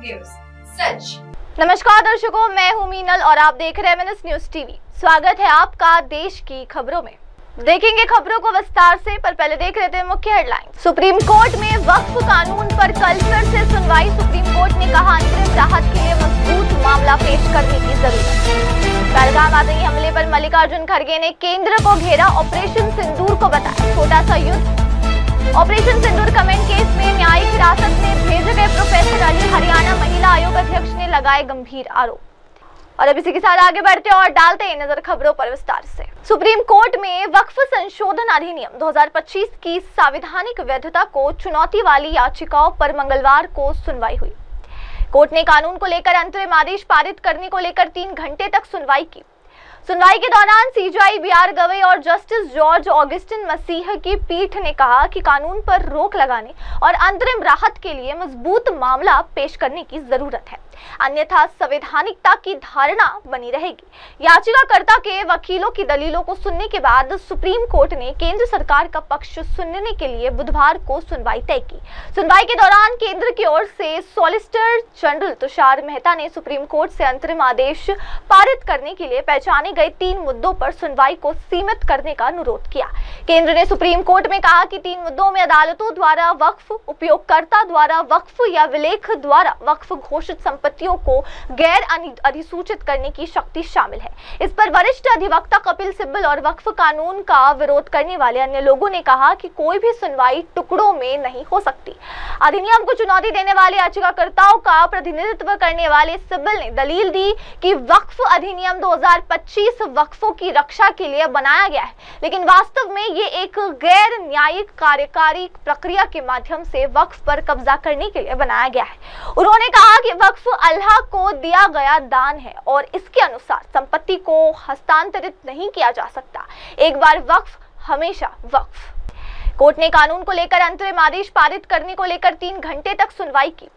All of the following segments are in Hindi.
न्यूज सच। नमस्कार दर्शकों, मैं हूं मीनल और आप देख रहे हैं MNS न्यूज टीवी। स्वागत है आपका देश की खबरों में। देखेंगे खबरों को विस्तार से, पर पहले देख लेते हैं मुख्य हेडलाइन। सुप्रीम कोर्ट में वक्फ कानून पर कल फिर से सुनवाई। सुप्रीम कोर्ट ने कहा अंतरिम राहत के लिए मजबूत मामला पेश करने की जरूरत है। पहलगाम आतंकी हमले पर मल्लिकार्जुन खड़गे ने केंद्र को घेरा, ऑपरेशन सिंदूर को बताया छोटा सा युद्ध। ऑपरेशन सिंदूर कमेंट केस में न्यायिक हिरासत में भेजे गए प्रोफेसर अली हरियाणा महिला आयोग अध्यक्ष ने लगाए गंभीर आरोप। और अब इसी के साथ आगे बढ़ते और डालते हैं नजर खबरों पर विस्तार से। सुप्रीम कोर्ट में वक्फ संशोधन अधिनियम 2025 की संवैधानिक वैधता को चुनौती वाली याचिकाओं पर मंगलवार को सुनवाई हुई। कोर्ट ने कानून को लेकर अंतरिम आदेश पारित करने को लेकर 3 घंटे तक सुनवाई की। सुनवाई के दौरान CJI BR गवई और जस्टिस जॉर्ज ऑगस्टिन मसीह की पीठ ने कहा कि कानून पर रोक लगाने और अंतरिम राहत के लिए मजबूत मामला पेश करने की जरूरत है, अन्यथा संवैधानिकता की धारणा बनी रहेगी। याचिकाकर्ता के वकीलों की दलीलों को सुनने के बाद सुप्रीम कोर्ट ने केंद्र सरकार का पक्ष सुनने के लिए बुधवार को सुनवाई तय की। सुनवाई के दौरान केंद्र की ओर से सॉलिसिटर जनरल तुषार मेहता ने सुप्रीम कोर्ट से अंतरिम आदेश पारित करने के लिए पहचाने गए 3 मुद्दों पर सुनवाई को सीमित करने का अनुरोध किया। केंद्र ने सुप्रीम कोर्ट में कहा कि 3 मुद्दों में अदालतों द्वारा वक्फ, उपयोगकर्ता द्वारा वक्फ या विलेख द्वारा वक्फ घोषित संपत्तियों को गैर अधिसूचित करने की शक्ति शामिल है। इस पर वरिष्ठ अधिवक्ता कपिल सिब्बल और वक्फ कानून का विरोध करने वाले अन्य लोगों ने कहा कि कोई भी सुनवाई टुकड़ों में नहीं हो सकती। अधिनियम को चुनौती देने वाले याचिकाकर्ताओं का प्रतिनिधित्व करने वाले सिब्बल ने दलील दी कि वक्फ अधिनियम 2025 वक्फों की रक्षा के लिए बनाया गया है, लेकिन वास्तव में ये एक गैर न्यायिक कार्यकारी प्रक्रिया के माध्यम से वक्फ पर कब्जा करने के लिए बनाया गया है। उन्होंने कहा कि वक्फ अल्लाह को दिया गया दान है और इसके अनुसार संपत्ति को हस्तांतरित नहीं किया जा सकता। एक बार वक्फ हमेशा वक्फ। कोर्ट ने कानून को लेकर अंतरिम आदेश पारित करने को लेकर 3 घंटे तक सुनवाई की।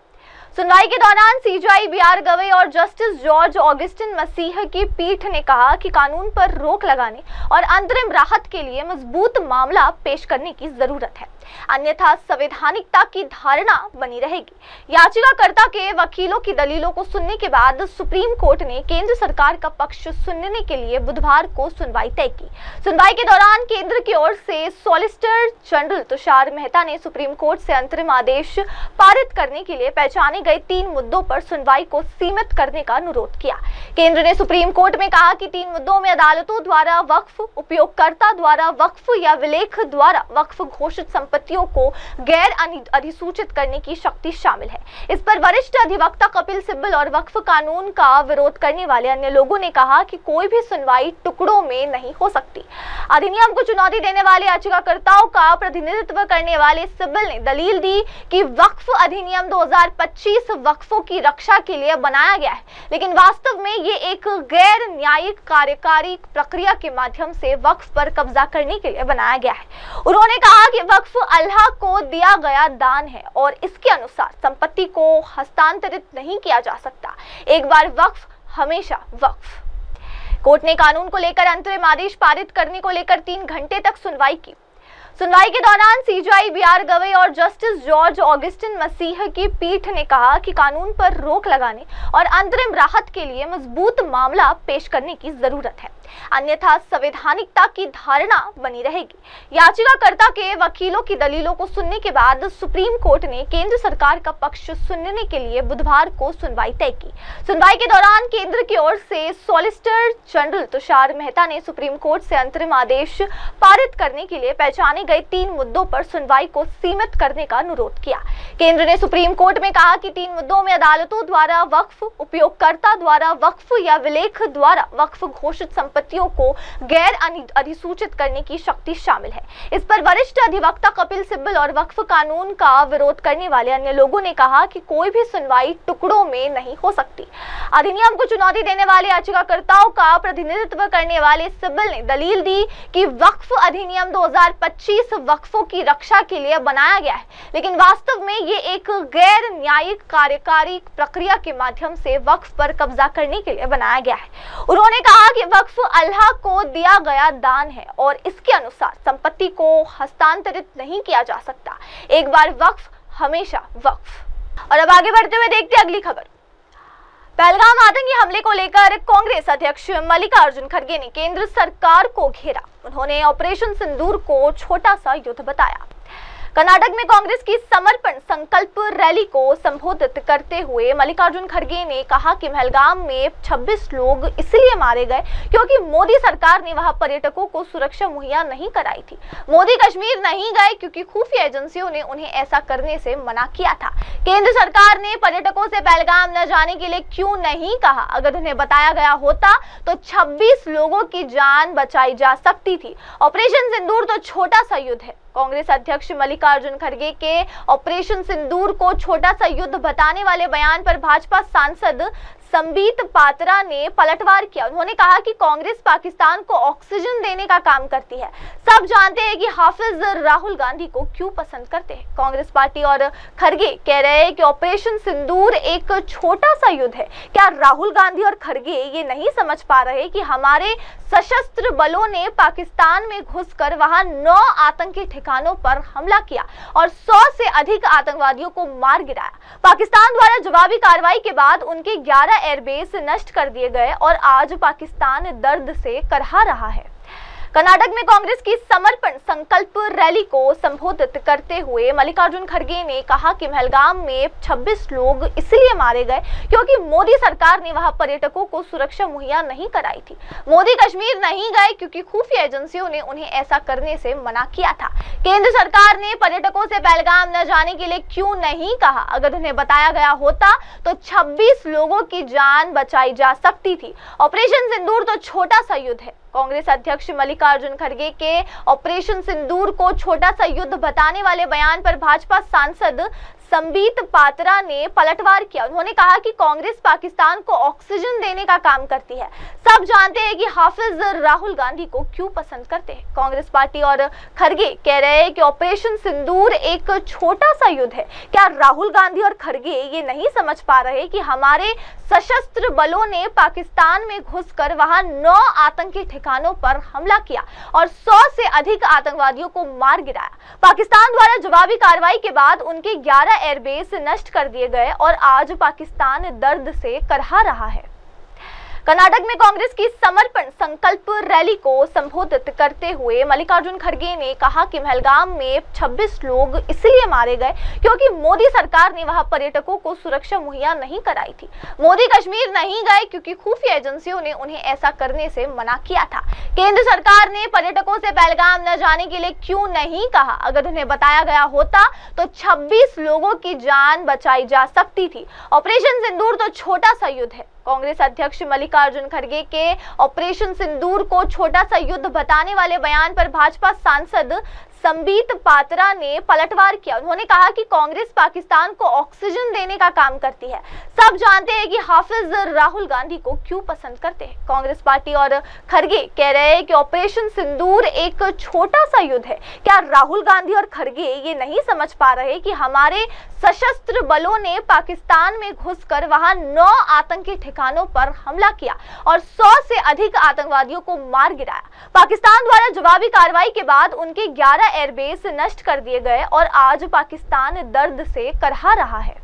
सुनवाई के दौरान CJI BR गवई और जस्टिस जॉर्ज ऑगस्टिन मसीह की पीठ ने कहा कि कानून पर रोक लगाने और अंतरिम राहत के लिए मजबूत मामला पेश करने की जरूरत है, अन्यथा संवैधानिकता की धारणा बनी रहेगी। याचिकाकर्ता के वकीलों की दलीलों को सुनने के बाद सुप्रीम कोर्ट ने केंद्र सरकार का पक्ष सुनने के लिए बुधवार को सुनवाई तय की। सुनवाई के दौरान केंद्र की ओर से सॉलिसिटर जनरल तुषार मेहता ने सुप्रीम कोर्ट से अंतरिम आदेश पारित करने के लिए पहचाने गए 3 मुद्दों पर सुनवाई को सीमित करने का अनुरोध किया। केंद्र ने सुप्रीम कोर्ट में कहा कि 3 मुद्दों में अदालतों द्वारा वक्फ, उपयोगकर्ता द्वारा वक्फ या विलेख द्वारा वक्फ घोषित संपत्तियों को गैर अधिसूचित करने की शक्ति शामिल है। इस पर वरिष्ठ अधिवक्ता कपिल सिब्बल और वक्फ कानून का विरोध करने वाले अन्य लोगों ने कहा कि कोई भी सुनवाई टुकड़ों में नहीं हो सकती। अधिनियम को चुनौती देने वाले याचिकाकर्ताओं का प्रतिनिधित्व करने वाले सिब्बल ने दलील दी कि वक्फ अधिनियम 2025 वक्फों की रक्षा के लिए बनाया गया है, लेकिन वास्तव में ये एक गैर न्यायिक कार्यकारी प्रक्रिया के माध्यम से वक्फ पर कब्जा करने के लिए बनाया गया है। उन्होंने कहा कि वक्फ अल्लाह को दिया गया दान है और इसके अनुसार संपत्ति को हस्तांतरित नहीं किया जा सकता। एक बार वक्फ हमेशा वक्फ। कोर्ट ने कानून को लेकर अंतरिम आदेश पारित करने को लेकर 3 घंटे तक सुनवाई की। सुनवाई के दौरान CJI BR गवई और जस्टिस जॉर्ज ऑगस्टिन मसीह की पीठ ने कहा कि कानून पर रोक लगाने और अंतरिम राहत के लिए मजबूत मामला पेश करने की जरूरत है, अन्यथा संवैधानिकता की धारणा बनी रहेगी। याचिकाकर्ता के वकीलों की दलीलों को सुनने के बाद सुप्रीम कोर्ट ने केंद्र सरकार का पक्ष सुनने के लिए बुधवार को सुनवाई तय की। सुनवाई के दौरान केंद्र की ओर से सॉलिसिटर जनरल तुषार मेहता ने सुप्रीम कोर्ट से अंतरिम आदेश पारित करने के लिए पहचाने गए 3 मुद्दों पर सुनवाई को सीमित करने का अनुरोध किया। केंद्र ने सुप्रीम कोर्ट में कहा कि 3 मुद्दों में अदालतों द्वारा वक्फ, उपयोगकर्ता द्वारा वक्फ या विलेख द्वारा वक्फ घोषित संपत्तियों को गैर अधिसूचित करने की शक्ति शामिल है। इस पर वरिष्ठ अधिवक्ता कपिल सिब्बल और वक्फ कानून का विरोध करने वाले अन्य लोगों ने कहा कि कोई भी सुनवाई टुकड़ों में नहीं हो सकती। अधिनियम को चुनौती देने वाले याचिकाकर्ताओं का प्रतिनिधित्व करने वाले सिब्बल ने दलील दी कि वक्फ अधिनियम 2025 वक्फों की रक्षा के लिए बनाया गया है, लेकिन वास्तव में ये एक गैर न्यायिक कार्यकारी प्रक्रिया के माध्यम से वक्फ पर कब्जा करने के लिए बनाया गया है। उन्होंने कहा कि वक्फ अल्लाह को दिया गया दान है और इसके अनुसार संपत्ति को हस्तांतरित नहीं किया जा सकता। एक बार वक्फ हमेशा वक्फ। और अब आगे बढ़ते हुए देखते हैं अगली खबर। पहलगाम आतंकी हमले को लेकर कांग्रेस अध्यक्ष मल्लिकार्जुन खड़गे ने केंद्र सरकार को घेरा। उन्होंने ऑपरेशन सिंदूर को छोटा सा युद्ध बताया। कर्नाटक में कांग्रेस की समर्पण संकल्प रैली को संबोधित करते हुए मल्लिकार्जुन खड़गे ने कहा कि पहलगाम में 26 लोग इसलिए मारे गए क्योंकि मोदी सरकार ने वहां पर्यटकों को सुरक्षा मुहैया नहीं कराई थी। मोदी कश्मीर नहीं गए क्योंकि खुफिया एजेंसियों ने उन्हें ऐसा करने से मना किया था। केंद्र सरकार ने पर्यटकों से पहलगाम न जाने के लिए क्यों नहीं कहा? अगर उन्हें बताया गया होता तो 26 लोगों की जान बचाई जा सकती थी। ऑपरेशन सिंदूर तो छोटा सा युद्ध है। कांग्रेस अध्यक्ष मल्लिकार्जुन खड़गे के ऑपरेशन सिंदूर को छोटा सा युद्ध बताने वाले बयान पर भाजपा सांसद संबित पात्रा ने पलटवार किया। उन्होंने कहा कि कांग्रेस पाकिस्तान को ऑक्सीजन देने का काम करती है। सब जानते हैं कि हाफिज राहुल गांधी को क्यों पसंद करते हैं। कांग्रेस पार्टी और खड़गे कह रहे हैं कि ऑपरेशन सिंदूर एक छोटा सा युद्ध है। क्या राहुल गांधी और खड़गे ये नहीं समझ पा रहे कि हमारे सशस्त्र बलों ने पाकिस्तान में घुसकर वहां 9 आतंकी ठिकानों पर हमला किया और 100 से अधिक आतंकवादियों को मार गिराया। पाकिस्तान द्वारा जवाबी कार्रवाई के बाद उनके 11 एयरबेस नष्ट कर दिए गए और आज पाकिस्तान दर्द से करहा रहा है। कर्नाटक में कांग्रेस की समर्पण संकल्प रैली को संबोधित करते हुए मल्लिकार्जुन खड़गे ने कहा कि पहलगाम में 26 लोग इसलिए मारे गए क्योंकि मोदी सरकार ने वहां पर्यटकों को सुरक्षा मुहैया नहीं कराई थी। मोदी कश्मीर नहीं गए क्योंकि खुफिया एजेंसियों ने उन्हें ऐसा करने से मना किया था। केंद्र सरकार ने पर्यटकों से पहलगाम न जाने के लिए क्यों नहीं कहा? अगर उन्हें बताया गया होता तो 26 लोगों की जान बचाई जा सकती थी। ऑपरेशन सिंदूर तो छोटा सा युद्ध है। कांग्रेस अध्यक्ष मल्लिकार्जुन खड़गे के ऑपरेशन सिंदूर को छोटा सा युद्ध बताने वाले बयान पर भाजपा सांसद संबित पात्रा ने पलटवार किया। उन्होंने कहा कि कांग्रेस पाकिस्तान को ऑक्सीजन देने का काम करती है। सब जानते हैं कि हाफिज राहुल गांधी को क्यों पसंद करते हैं। कांग्रेस पार्टी और खड़गे कह रहे हैं कि ऑपरेशन सिंदूर एक छोटा सा युद्ध है। क्या राहुल गांधी और खड़गे ये नहीं समझ पा रहे कि हमारे सशस्त्र बलों ने पाकिस्तान में घुसकर वहां 9 आतंकी ठिकानों पर हमला किया और 100 से अधिक आतंकवादियों को मार गिराया। पाकिस्तान द्वारा जवाबी कार्रवाई के बाद उनके 11 एयरबेस नष्ट कर दिए गए और आज पाकिस्तान दर्द से करहा रहा है। कर्नाटक में कांग्रेस की समर्पण संकल्प रैली को संबोधित करते हुए मल्लिकार्जुन खड़गे ने कहा कि पहलगाम में 26 लोग इसलिए मारे गए क्योंकि मोदी सरकार ने वहां पर्यटकों को सुरक्षा मुहैया नहीं कराई थी। मोदी कश्मीर नहीं गए क्योंकि खुफिया एजेंसियों ने उन्हें ऐसा करने से मना किया था। केंद्र सरकार ने पर्यटकों से पहलगाम न जाने के लिए क्यों नहीं कहा? अगर उन्हें बताया गया होता तो 26 लोगों की जान बचाई जा सकती थी। ऑपरेशन सिंदूर तो छोटा सा युद्ध है। कांग्रेस अध्यक्ष मल्लिकार्जुन खड़गे के ऑपरेशन सिंदूर को छोटा सा युद्ध बताने वाले बयान पर भाजपा सांसद संबित पात्रा ने पलटवार किया। उन्होंने कहा कि कांग्रेस पाकिस्तान को ऑक्सीजन देने का काम करती है। सब जानते हैं कि हाफिज राहुल गांधी को क्यों पसंद करते हैं। कांग्रेस पार्टी और खड़गे कह रहे हैं कि ऑपरेशन सिंदूर एक छोटा सा युद्ध है। क्या राहुल गांधी और खड़गे ये नहीं समझ पा रहे कि हमारे सशस्त्र बलों ने पाकिस्तान में घुसकर वहां 9 आतंकी ठिकानों पर हमला किया और 100 से अधिक आतंकवादियों को मार गिराया। पाकिस्तान द्वारा जवाबी कार्रवाई के बाद उनके 11 एयरबेस नष्ट कर दिए गए और आज पाकिस्तान दर्द से करहा रहा है।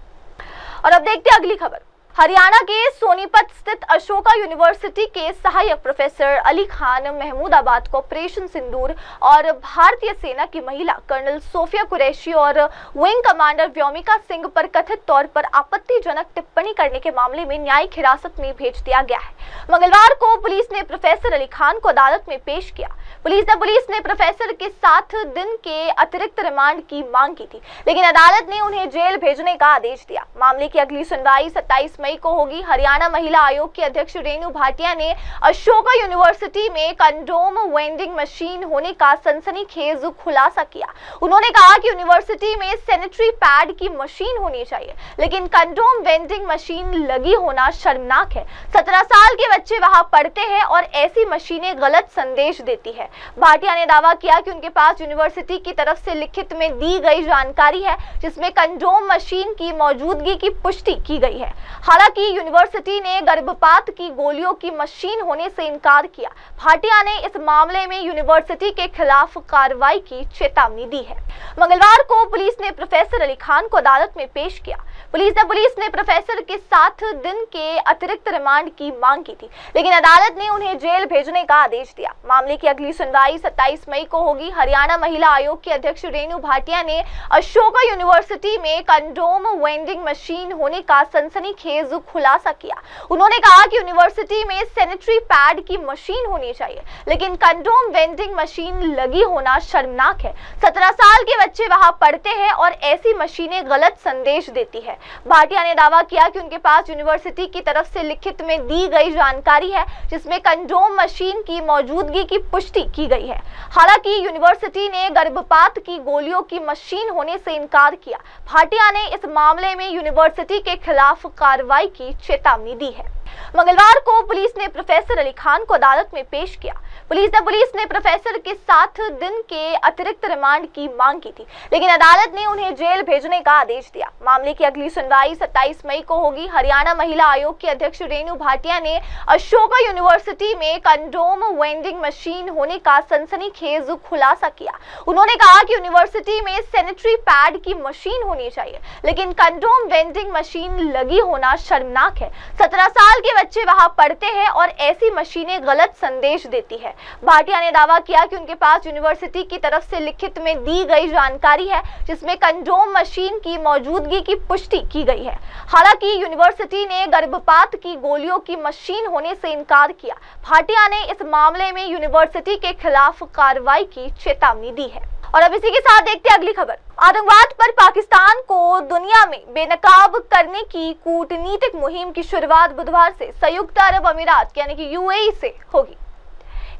और अब देखते हैं अगली खबर। हरियाणा के सोनीपत स्थित अशोका यूनिवर्सिटी के सहायक प्रोफेसर अली खान महमूदाबाद को ऑपरेशन सिंदूर और भारतीय सेना की महिला कर्नल सोफिया कुरैशी और विंग कमांडर व्योमिका सिंह पर कथित तौर पर आपत्तिजनक टिप्पणी करने के मामले में न्यायिक हिरासत में भेज दिया गया है। मंगलवार को पुलिस ने प्रोफेसर अली खान को अदालत में पेश किया। पुलिस ने प्रोफेसर के 7 दिन के अतिरिक्त रिमांड की मांग की थी, लेकिन अदालत ने उन्हें जेल भेजने का आदेश दिया। मामले की अगली सुनवाई 27 मई को होगी। हरियाणा महिला आयोग की अध्यक्ष रेणु भाटिया ने अशोका यूनिवर्सिटी में कंडोम वेंडिंग मशीन होने का सनसनीखेज खुलासा किया। उन्होंने कहा कि यूनिवर्सिटी में सैनिटरी पैड की मशीन होनी चाहिए, लेकिन कंडोम वेंडिंग मशीन लगी होना शर्मनाक है। 17 साल के बच्चे वहां पढ़ते हैं और ऐसी मशीनें गलत संदेश देती है। भाटिया ने दावा किया कि उनके पास यूनिवर्सिटी की तरफ से लिखित में दी गई जानकारी है, जिसमें कंडोम मशीन की मौजूदगी की पुष्टि की गई है। हालांकि यूनिवर्सिटी ने गर्भपात की गोलियों की मशीन होने से इनकार किया। भाटिया ने इस मामले में यूनिवर्सिटी के खिलाफ कार्रवाई की चेतावनी दी है। मंगलवार को पुलिस ने प्रोफेसर अली खान को अदालत में पेश किया। पुलिस ने प्रोफेसर के 7 दिन के अतिरिक्त रिमांड की मांग की थी, लेकिन अदालत ने उन्हें जेल भेजने का आदेश दिया। मामले की अगली सुनवाई 27 मई को होगी। हरियाणा महिला आयोग की अध्यक्ष रेणु भाटिया ने अशोका यूनिवर्सिटी में कंडोम वेंडिंग मशीन होने का सनसनीखेज खुलासा किया। उन्होंने कहा कि यूनिवर्सिटी में सैनिटरी पैड की मशीन होनी चाहिए, लेकिन कंडोम वेंडिंग मशीन लगी होना शर्मनाक है। 17 साल के बच्चे वहां पढ़ते हैं और ऐसी मशीनें गलत संदेश देती है। भाटिया ने दावा किया कि उनके पास यूनिवर्सिटी की तरफ से लिखित में दी गई जानकारी है, जिसमें कंडोम मशीन की मौजूदगी की पुष्टि की गई है। हालांकि यूनिवर्सिटी ने गर्भपात की गोलियों की मशीन होने से इनकार किया। भाटिया ने इस मामले में यूनिवर्सिटी के खिलाफ कार्रवाई की चेतावनी दी है। मंगलवार को पुलिस ने प्रोफेसर अली खान को अदालत में पेश किया। पुलिस ने प्रोफेसर के 7 दिन के अतिरिक्त रिमांड की मांग की थी, लेकिन अदालत ने उन्हें जेल भेजने का आदेश दिया। मामले की अगली सुनवाई 27 मई को होगी। हरियाणा महिला आयोग की अध्यक्ष रेणु भाटिया ने अशोका यूनिवर्सिटी में कंडोम वेंडिंग मशीन होने का सनसनीखेज खुलासा किया। उन्होंने कहा कि यूनिवर्सिटी में सैनिटरी पैड की मशीन होनी चाहिए, लेकिन कंडोम वेंडिंग मशीन लगी होना शर्मनाक है। 17 साल के बच्चे वहां पढ़ते हैं और ऐसी मशीनें गलत संदेश देती है। भाटिया ने दावा किया कि उनके पास यूनिवर्सिटी की तरफ से लिखित में दी गई जानकारी है, जिसमें कंडोम मशीन की मौजूदगी की पुष्टि की गई है। हालांकि यूनिवर्सिटी ने गर्भपात की गोलियों की मशीन होने से इनकार किया। भाटिया ने इस मामले में यूनिवर्सिटी के खिलाफ कार्रवाई की चेतावनी दी है। और अब इसी के साथ देखते हैं अगली खबर। आतंकवाद पर पाकिस्तान को दुनिया में बेनकाब करने की कूटनीतिक मुहिम की शुरुआत बुधवार से संयुक्त अरब अमीरात यानी कि यूएई से होगी।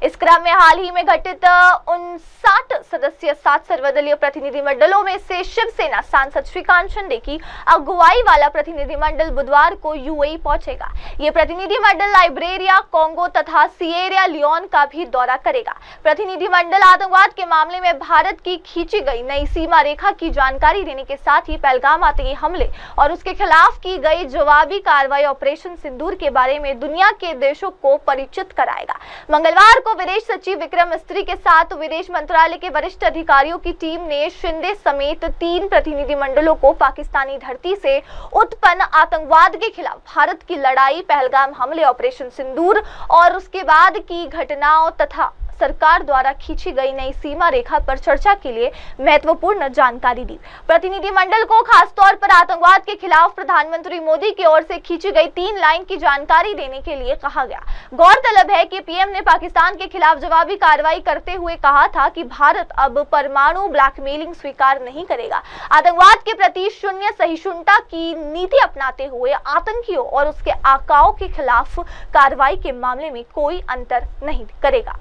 इस क्रम में हाल ही में घटित 59 सदस्यीय 7 सर्वदलीय प्रतिनिधिमंडलों में से शिवसेना सांसद श्रीकांत शिंदे की अगुवाई वाला प्रतिनिधिमंडल बुधवार को यूएई पहुंचेगा। ये प्रतिनिधिमंडल लाइब्रेरिया, कांगो तथा सिएरा लियोन का भी दौरा करेगा। प्रतिनिधिमंडल आतंकवाद के मामले में भारत की खींची गई नई सीमा रेखा की जानकारी देने के साथ ही पहलगाम आतंकी हमले और उसके खिलाफ की गई जवाबी कार्रवाई ऑपरेशन सिंदूर के बारे में दुनिया के देशों को परिचित कराएगा। मंगलवार को विदेश सचिव विक्रम मिस्त्री के साथ विदेश मंत्रालय के वरिष्ठ अधिकारियों की टीम ने शिंदे समेत 3 प्रतिनिधिमंडलों को पाकिस्तानी धरती से उत्पन्न आतंकवाद के खिलाफ भारत की लड़ाई, पहलगाम हमले, ऑपरेशन सिंदूर और उसके बाद की घटनाओं तथा सरकार द्वारा खींची गई नई सीमा रेखा पर चर्चा के लिए महत्वपूर्ण जानकारी दी। प्रतिनिधिमंडल को खासतौर पर आतंकवाद के खिलाफ प्रधानमंत्री मोदी की ओर से खींची गई 3 लाइन की जानकारी देने के लिए कहा गया। गौरतलब है कि पीएम ने पाकिस्तान के खिलाफ जवाबी कार्रवाई करते हुए कहा था कि भारत अब परमाणु ब्लैकमेलिंग स्वीकार नहीं करेगा। आतंकवाद के प्रति शून्य सहिष्णुता की नीति अपनाते हुए आतंकियों और उसके आकाओं के खिलाफ कार्रवाई के मामले में कोई अंतर नहीं करेगा।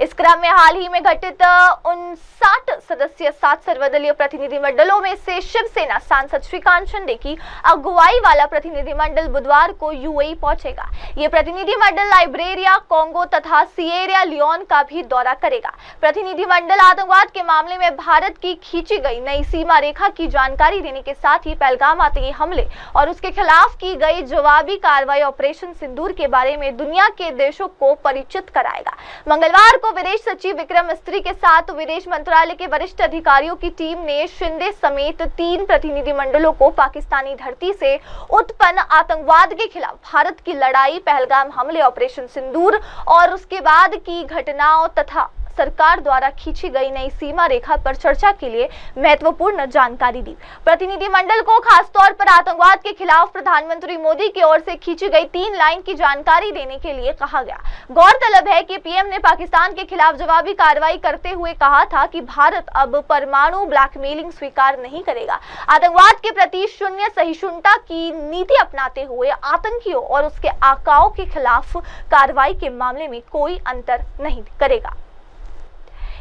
इस क्रम में हाल ही में घटित 59 सदस्यीय 7 सर्वदलीय प्रतिनिधिमंडलों में से शिवसेना सांसद श्रीकांत शिंदे की अगुवाई वाला प्रतिनिधिमंडल बुधवार को यूएई पहुंचेगा। ये प्रतिनिधिमंडल लाइब्रेरिया, कांगो तथा सिएरा लियोन का भी दौरा करेगा। प्रतिनिधिमंडल आतंकवाद के मामले में भारत की खींची गई नई सीमा रेखा की जानकारी देने के साथ ही पहलगाम आतंकी हमले और उसके खिलाफ की गई जवाबी कार्रवाई ऑपरेशन सिंदूर के बारे में दुनिया के देशों को परिचित कराएगा। मंगलवार को विदेश सचिव विक्रम मिस्त्री के साथ विदेश मंत्रालय के वरिष्ठ अधिकारियों की टीम ने शिंदे समेत 3 प्रतिनिधिमंडलों को पाकिस्तानी धरती से उत्पन्न आतंकवाद के खिलाफ भारत की लड़ाई, पहलगाम हमले, ऑपरेशन सिंदूर और उसके बाद की घटनाओं तथा सरकार द्वारा खींची गई नई सीमा रेखा पर चर्चा के लिए महत्वपूर्ण जानकारी दी। प्रतिनिधिमंडल को खासतौर पर आतंकवाद के खिलाफ प्रधानमंत्री मोदी की ओर से खींची गई 3 लाइन की जानकारी देने के लिए कहा गया। गौरतलब है कि पीएम ने पाकिस्तान के खिलाफ जवाबी कार्रवाई करते हुए कहा था कि भारत अब परमाणु ब्लैकमेलिंग स्वीकार नहीं करेगा। आतंकवाद के प्रति शून्य सहिष्णुता की नीति अपनाते हुए आतंकियों और उसके आकाओं के खिलाफ कार्रवाई के मामले में कोई अंतर नहीं करेगा।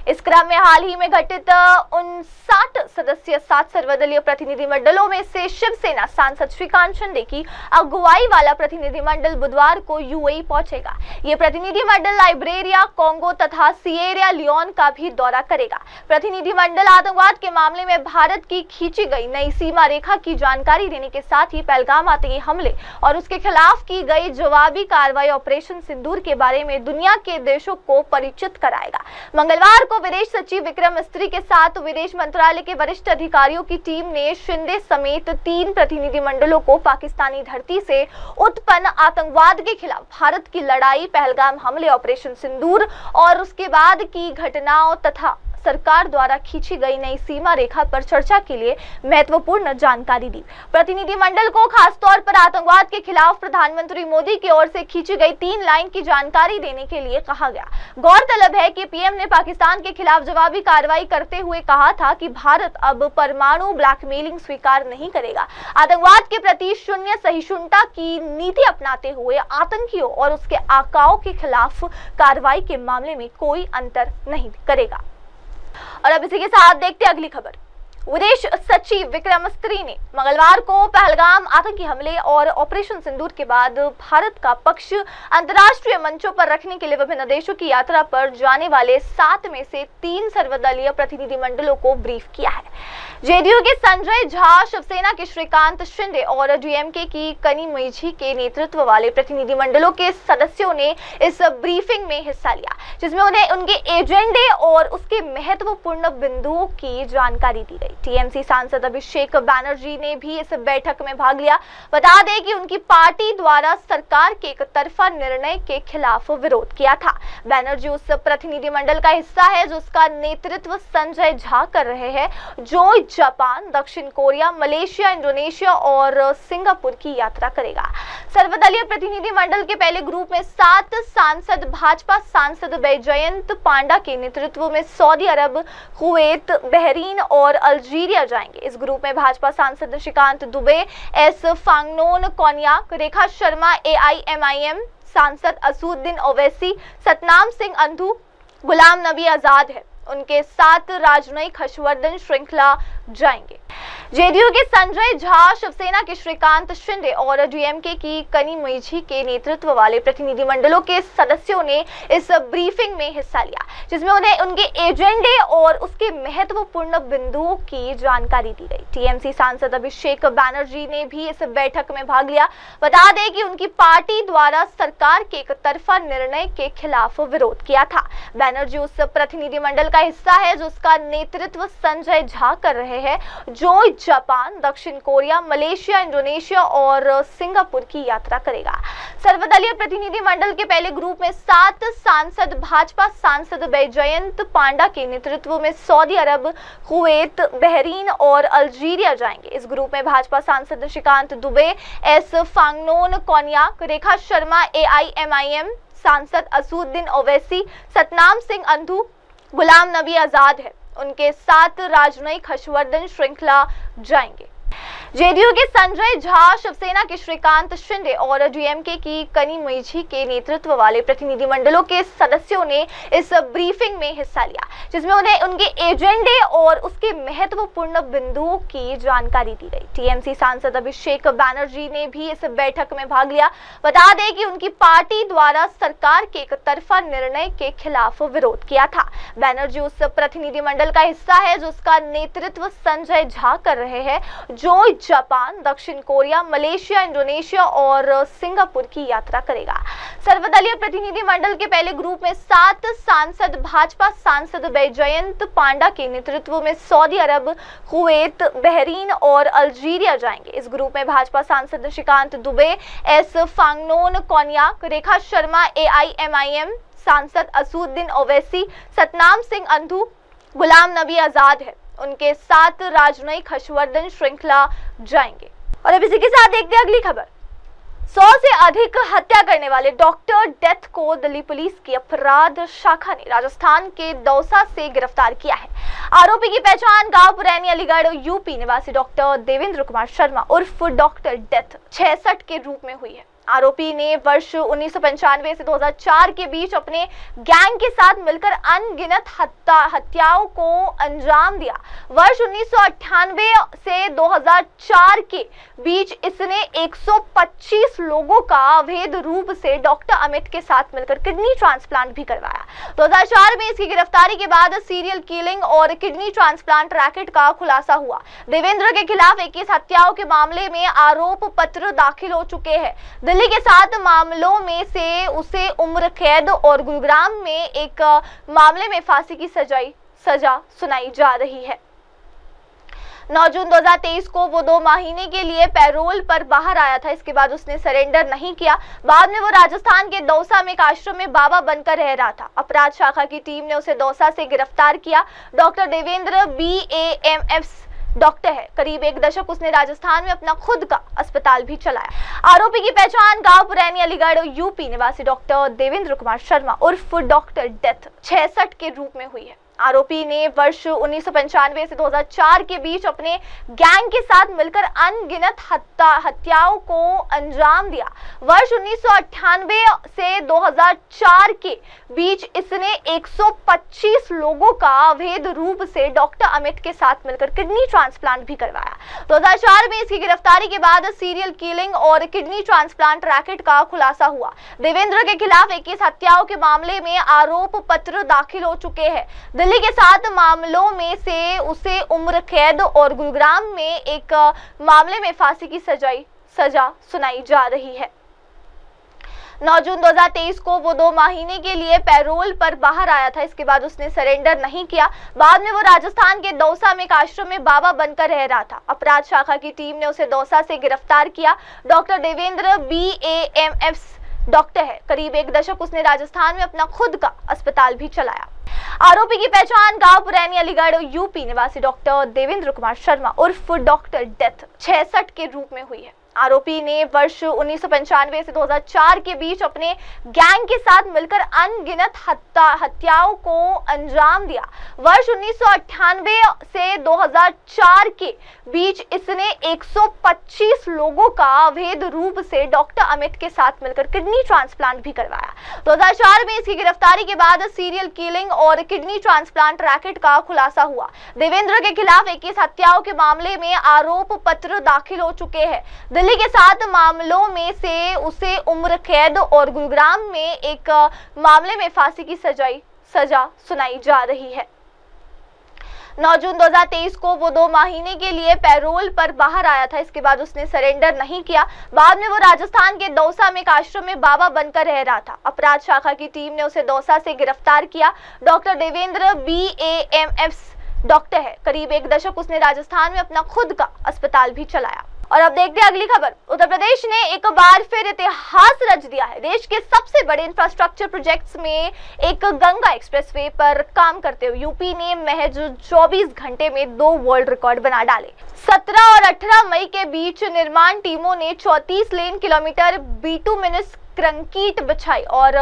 इस क्रम में हाल ही में घटित 59 सदस्यीय 7 सर्वदलीय प्रतिनिधिमंडलों में से शिवसेना सांसद श्रीकांत शिंदे की अगुवाई वाला प्रतिनिधिमंडल बुधवार को यूएई पहुंचेगा। ये प्रतिनिधिमंडल लाइब्रेरिया, कांगो तथा सिएरा लियोन का भी दौरा करेगा। प्रतिनिधिमंडल आतंकवाद के मामले में भारत की खींची गई नई सीमा रेखा की जानकारी देने के साथ ही पहलगाम आतंकी हमले और उसके खिलाफ की गई जवाबी कार्रवाई ऑपरेशन सिंदूर के बारे में दुनिया के देशों को परिचित कराएगा। मंगलवार को विदेश सचिव विक्रम मिस्री के साथ विदेश मंत्रालय के वरिष्ठ अधिकारियों की टीम ने शिंदे समेत 3 प्रतिनिधिमंडलों को पाकिस्तानी धरती से उत्पन्न आतंकवाद के खिलाफ भारत की लड़ाई, पहलगाम हमले, ऑपरेशन सिंदूर और उसके बाद की घटनाओं तथा सरकार द्वारा खींची गई नई सीमा रेखा पर चर्चा के लिए महत्वपूर्ण जानकारी दी। प्रतिनिधिमंडल को खासतौर पर आतंकवाद के खिलाफ प्रधानमंत्री मोदी की ओर से खींची गई 3 लाइन की जानकारी देने के लिए कहा गया। गौरतलब है कि पीएम ने पाकिस्तान के खिलाफ जवाबी कार्रवाई करते हुए कहा था कि भारत अब परमाणु ब्लैकमेलिंग स्वीकार नहीं करेगा। आतंकवाद के प्रति शून्य सहिष्णुता की नीति अपनाते हुए आतंकियों और उसके आकाओं के खिलाफ कार्रवाई के मामले में कोई अंतर नहीं करेगा। और अब इसी के साथ देखते हैं अगली खबर। विदेश सचिव विक्रम मिस्री ने मंगलवार को पहलगाम आतंकी हमले और ऑपरेशन सिंदूर के बाद भारत का पक्ष अंतर्राष्ट्रीय मंचों पर रखने के लिए विभिन्न देशों की यात्रा पर जाने वाले 7 में से 3 सर्वदलीय प्रतिनिधिमंडलों को ब्रीफ किया है। जेडीयू के संजय झा, शिवसेना के श्रीकांत शिंदे और डीएमके की कनी मोइझी के नेतृत्व वाले प्रतिनिधिमंडलों के सदस्यों ने इस ब्रीफिंग में हिस्सा लिया, जिसमें उन्हें उनके एजेंडे और उसके महत्वपूर्ण बिंदुओं की जानकारी दी गई। टीएमसी सांसद अभिषेक बनर्जी ने भी इस बैठक में भाग लिया। बता दें कि उनकी पार्टी द्वारा सरकार के एक तरफा निर्णय के खिलाफ विरोध किया था। बनर्जी उस प्रतिनिधिमंडल का हिस्सा है जो उसका नेतृत्व संजय झा कर रहे हैं, जो जापान, दक्षिण कोरिया, मलेशिया, इंडोनेशिया और सिंगापुर की यात्रा करेगा। सर्वदलीय प्रतिनिधिमंडल के पहले ग्रुप में 7 सांसद भाजपा सांसद बैजयंत पांडा के नेतृत्व में सऊदी अरब, कुवैत, बहरीन और अल्जीरिया जाएंगे। इस ग्रुप में भाजपा सांसद श्रीकांत दुबे, एस फांगनोन कोन्याक, रेखा शर्मा, एआईएमआईएम सांसद असुद्दीन ओवैसी, सतनाम सिंह अंधु, गुलाम नबी आजाद है। उनके साथ राजनयिक हर्षवर्धन श्रृंखला जाएंगे। जेडीयू के संजय झा, शिवसेना के श्रीकांत शिंदे और डीएमके की कनी मोइझी के नेतृत्व वाले प्रतिनिधिमंडलों के सदस्यों ने इस ब्रीफिंग में हिस्सा लिया, जिसमें उन्हें उनके एजेंडे और उसके महत्वपूर्ण बिंदुओं की जानकारी दी गई। टीएमसी सांसद अभिषेक बनर्जी ने भी इस बैठक में भाग लिया। बता दें कि उनकी पार्टी द्वारा सरकार के एक तरफा निर्णय के खिलाफ विरोध किया था। बनर्जी उस प्रतिनिधिमंडल का हिस्सा है जो उसका नेतृत्व संजय झा कर रहे हैं, जो जापान, दक्षिण कोरिया, मलेशिया, इंडोनेशिया और सिंगापुर की यात्रा करेगा। सर्वदलीय प्रतिनिधिमंडल के पहले ग्रुप में 7 सांसद भाजपा सांसद बैजयंत पांडा के नेतृत्व में सऊदी अरब, कुवैत, बहरीन और अल्जीरिया जाएंगे। इस ग्रुप में भाजपा सांसद श्रीकांत दुबे, एस फांगनोन कोन्याक, रेखा शर्मा, एआईएमआईएम सांसद असुद्दीन ओवैसी, सतनाम सिंह अंधु, गुलाम नबी आजाद है। उनके साथ राजनयिक हर्षवर्धन श्रृंखला जाएंगे। जेडीयू के संजय झा, शिवसेना के श्रीकांत शिंदे और डीएमके की कनी मोइझी के नेतृत्व वाले प्रतिनिधिमंडलों के सदस्यों ने इस ब्रीफिंग में हिस्सा लिया, जिसमें उन्हें उनके एजेंडे और उसके महत्वपूर्ण बिंदुओं की जानकारी दी गई। टीएमसी सांसद अभिषेक बनर्जी ने भी इस बैठक में भाग लिया। बता दें कि उनकी पार्टी द्वारा सरकार के एक तरफा निर्णय के खिलाफ विरोध किया था। बनर्जी उस प्रतिनिधिमंडल का हिस्सा है जो उसका नेतृत्व संजय झा कर रहे हैं, जो जापान, दक्षिण कोरिया, मलेशिया, इंडोनेशिया और सिंगापुर की यात्रा करेगा। सर्वदलीय प्रतिनिधिमंडल के पहले ग्रुप में 7 सांसद भाजपा सांसद बैजयंत पांडा के नेतृत्व में सऊदी अरब, कुवैत, बहरीन और अल्जीरिया जाएंगे। इस ग्रुप में भाजपा सांसद श्रीकांत दुबे, एस फांगनोन कोन्याक, रेखा शर्मा, एआईएमआईएम सांसद असुद्दीन ओवैसी, सतनाम सिंह अंधु, गुलाम नबी आजाद है। उनके साथ राजनयिक हर्षवर्धन श्रृंखला जाएंगे। और अब इसी के साथ देखते हैं अगली खबर। 100 से अधिक हत्या करने वाले डॉक्टर डेथ को दिल्ली पुलिस की अपराध शाखा ने राजस्थान के दौसा से गिरफ्तार किया है। आरोपी की पहचान गांव पुरैनी अलीगढ़ यूपी निवासी डॉक्टर देवेंद्र कुमार शर्मा उर्फ डॉक्टर डेथ 66 के रूप में हुई है। आरोपी ने वर्ष 1995 से 2004 के बीच अपने गैंग के साथ मिलकर अनगिनत हत्याओं को अंजाम दिया। वर्ष 1998 से 2004 के बीच इसने 125 लोगों का अवैध रूप से डॉक्टर अमित के साथ मिलकर किडनी ट्रांसप्लांट भी करवाया। 2004 में इसकी गिरफ्तारी के बाद सीरियल किलिंग और किडनी ट्रांसप्लांट रैकेट का खुलासा हुआ। देवेंद्र के खिलाफ 21 हत्याओं के मामले में आरोप पत्र दाखिल हो चुके हैं। दिल्ली के 7 मामलों में से उसे उम्र कैद और गुरुग्राम में एक मामले में फांसी की सजा सुनाई जा रही है। 9 जून 2023 को वो 2 महीने के लिए पैरोल पर बाहर आया था। इसके बाद उसने सरेंडर नहीं किया। बाद में वो राजस्थान के दौसा में एक आश्रम में बाबा बनकर रह रहा था। अपराध शाखा की टीम ने उसे दौसा से गिरफ्तार किया। डॉक्टर देवेंद्र BAMS डॉक्टर है। करीब 1 दशक उसने राजस्थान में अपना खुद का अस्पताल भी चलाया। आरोपी की पहचान गांव पुरैनी अलीगढ़ यूपी निवासी डॉक्टर देवेंद्र कुमार शर्मा उर्फ डॉक्टर डेथ 66 के रूप में हुई है। आरोपी ने वर्ष 1995 से 2004 के बीच अपने गैंग के साथ मिलकर अनगिनत हत्याओं को अंजाम दिया। वर्ष 1998 से 2004 के बीच इसने 125 लोगों का अवैध रूप से डॉक्टर अमित के साथ मिलकर किडनी ट्रांसप्लांट भी करवाया। 2004 में इसकी गिरफ्तारी के बाद सीरियल किलिंग और किडनी ट्रांसप्लांट रैकेट का खुलासा हुआ। देवेंद्र के खिलाफ 21 हत्याओं के मामले में आरोप पत्र दाखिल हो चुके हैं। दिल्ली के 7 मामलों में से उसे उम्र कैद और गुरुग्राम में एक मामले में फांसी की सजा सुनाई जा रही है। 9 जून 2023 को वो 2 महीने के लिए पैरोल पर बाहर आया था। इसके बाद उसने सरेंडर नहीं किया। बाद में वो राजस्थान के दौसा में एक आश्रम में बाबा बनकर रह रहा था। अपराध शाखा की टीम ने उसे दौसा से गिरफ्तार किया। डॉक्टर देवेंद्र BAMS डॉक्टर है। करीब 1 दशक उसने राजस्थान में अपना खुद का अस्पताल भी चलाया। आरोपी की पहचान गांव पुरैनी अलीगढ़ यूपी निवासी डॉक्टर देवेंद्र कुमार शर्मा उर्फ डॉक्टर डेथ 66 के रूप में हुई है। आरोपी ने वर्ष 1995 से 2004 के बीच अपने गैंग के साथ मिलकर अनगिनत हत्याओं को अंजाम दिया। वर्ष 1998 से 2004 के बीच इसने 125 लोगों का अवैध रूप से डॉक्टर अमित के साथ मिलकर किडनी ट्रांसप्लांट भी करवाया। 2004 में इसकी गिरफ्तारी के बाद सीरियल किलिंग और किडनी ट्रांसप्लांट रैकेट का खुलासा हुआ। देवेंद्र के खिलाफ 21 हत्याओं के मामले में आरोप पत्र दाखिल हो चुके हैं। दिल्ली के 7 मामलों में से उसे उम्र कैद और गुरुग्राम में एक मामले में फांसी की सजा सुनाई जा रही है। 9 जून 2023 को वो 2 महीने के लिए पैरोल पर बाहर आया था। इसके बाद उसने सरेंडर नहीं किया। बाद में वो राजस्थान के दौसा में एक आश्रम में बाबा बनकर रह रहा था। अपराध शाखा की टीम ने उसे दौसा से गिरफ्तार किया। डॉक्टर देवेंद्र BAMS डॉक्टर है। करीब 1 दशक उसने राजस्थान में अपना खुद का अस्पताल भी चलाया। और अब देखते हैं अगली खबर। उत्तर प्रदेश ने एक बार फिर इतिहास रच दिया है। देश के सबसे बड़े इंफ्रास्ट्रक्चर प्रोजेक्ट्स में एक गंगा एक्सप्रेसवे पर काम करते हुए यूपी ने महज 24 घंटे में 2 वर्ल्ड रिकॉर्ड बना डाले। 17 और 18 मई के बीच निर्माण टीमों ने 34 लेन किलोमीटर बिटुमिनस कंक्रीट बिछाई और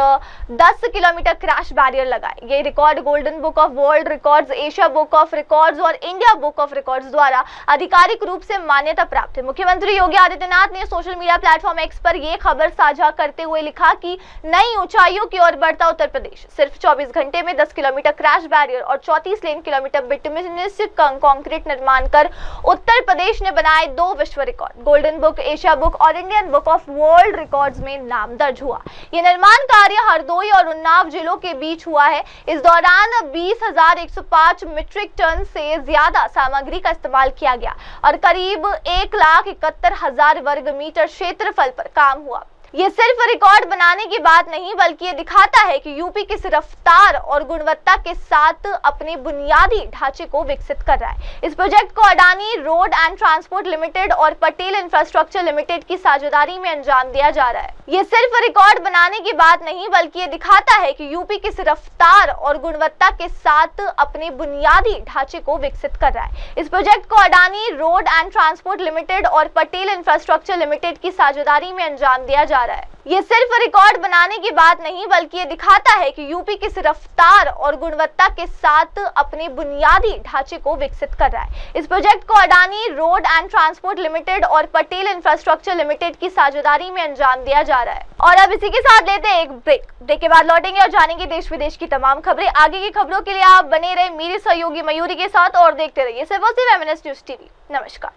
10 किलोमीटर क्रैश बैरियर लगाए। ये record golden book of world records, Asia book of records और इंडिया बुक ऑफ रिकॉर्ड्स द्वारा आधिकारिक रूप से मान्यता प्राप्त है। मुख्यमंत्री योगी आदित्यनाथ ने सोशल मीडिया प्लेटफॉर्म X पर यह खबर साझा करते हुए लिखा कि नई ऊंचाइयों की ओर बढ़ता उत्तर प्रदेश। सिर्फ 24 घंटे में 10 किलोमीटर क्रैश बैरियर और 34 लेन किलोमीटर बिटुमिनस कंक्रीट निर्माण कर उत्तर प्रदेश ने बनाए 2 विश्व record. Golden book, Asia book और Indian book of world records में नाम दर्ज हुआ। यह निर्माण कार्य हरदोई और उन्नाव जिलों के बीच हुआ है। इस दौरान 20,105 मीट्रिक टन से ज्यादा सामग्री का इस्तेमाल किया गया और करीब 1,71,000 वर्ग मीटर क्षेत्रफल पर काम हुआ। ये सिर्फ रिकॉर्ड बनाने की बात नहीं बल्कि ये दिखाता है कि यूपी किस रफ्तार और गुणवत्ता के साथ अपने बुनियादी ढांचे को विकसित कर रहा है। इस प्रोजेक्ट को Adani road and transport limited और पटेल इंफ्रास्ट्रक्चर लिमिटेड की साझेदारी में अंजाम दिया जा रहा है। ये सिर्फ रिकॉर्ड बनाने की बात नहीं बल्कि ये दिखाता है कि यूपी किस रफ्तार और गुणवत्ता के साथ अपने बुनियादी ढांचे को विकसित कर रहा है। इस प्रोजेक्ट को Adani road and transport limited और पटेल इंफ्रास्ट्रक्चर लिमिटेड की साझेदारी में अंजाम दिया जा जा रहा है। ये सिर्फ रिकॉर्ड बनाने की बात नहीं बल्कि ये दिखाता है कि यूपी किस रफ्तार और गुणवत्ता के साथ अपने बुनियादी ढांचे को विकसित कर रहा है। इस प्रोजेक्ट को Adani road and transport limited और पटेल इंफ्रास्ट्रक्चर लिमिटेड की साझेदारी में अंजाम दिया जा रहा है। और अब इसी के साथ लेते हैं एक ब्रेक के बाद लौटेंगे और जानेंगे देश विदेश की तमाम खबरें। आगे की खबरों के लिए आप बने रहे मेरे सहयोगी मयूरी के साथ और देखते रहिए सिर्फ MNS न्यूज टीवी। नमस्कार।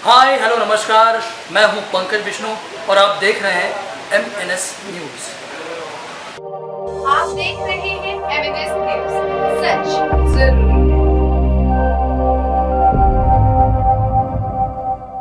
हाय हेलो नमस्कार, मैं हूं पंकज विष्णु और आप देख रहे हैं MNS न्यूज। आप देख रहे हैं MNS न्यूज, सच जरूर।